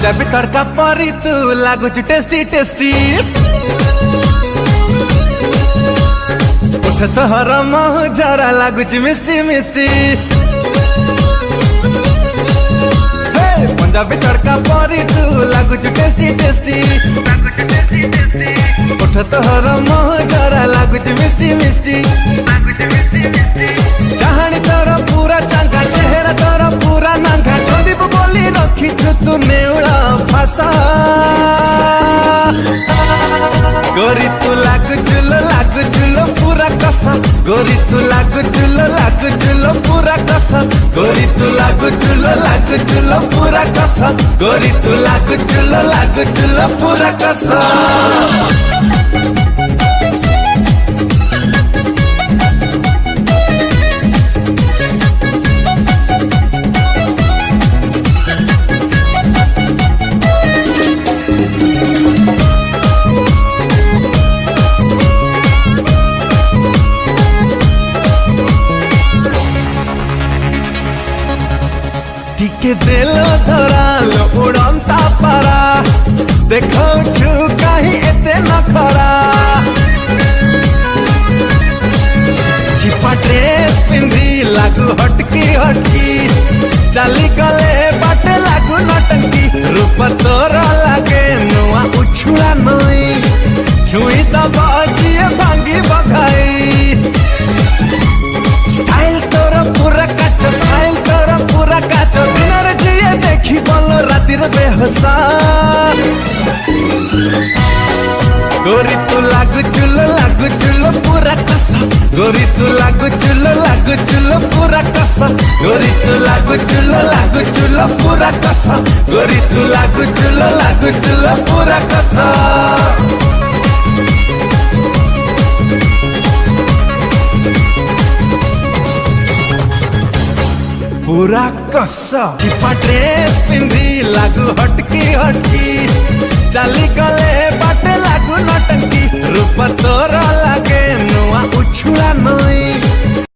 पंजाबी तड़का परी तू लागुच tasty tasty उठ तोहर महु जरा लागुच मिस्टी मिस्टी पंजाबी तड़का परी तू लागुच टेस्टी टेस्टी उठ तोहर महु जरा लागुच मिस्टी मिस्टी चाहनी तोर पूरा चांगा चेहरा तोर पूरा नांगा चंदीप बोली रखी तू नेउला फासा गोरी तू लागुचुलो पूरा कसा गोरी तू लागुचुलो पूरा कसा गोरी तू लागुचुलो पूरा कसा गोरी तू लागुचुलो पूरा कसा टिके देलो धरालो उड़ंता पारा देखो छु कहीं एते न खरा छिपा ड्रेस पिंदी लागू हटकी हटकी चली गले बाटे लागू नटंकी रूप तोरा लागे नुआ उछुला नई छुई दबा जिए भांगी बघाई स्टाइल तोरा पूरा काचो स्टाइल तोरा पूरा काचो दिनर जिए देखी बोलो रातिर बेहोसा गोरी तू लागुचुलो पूरा कसा गोरी तू लागुचुलो पूरा कसा गोरी तू लागुचुलो पूरा कसा गोरी तू लागुचुलो पूरा कसा पूरा कसा छिपा ड्रेस पिंदी लागू हटकी हटकी चली गल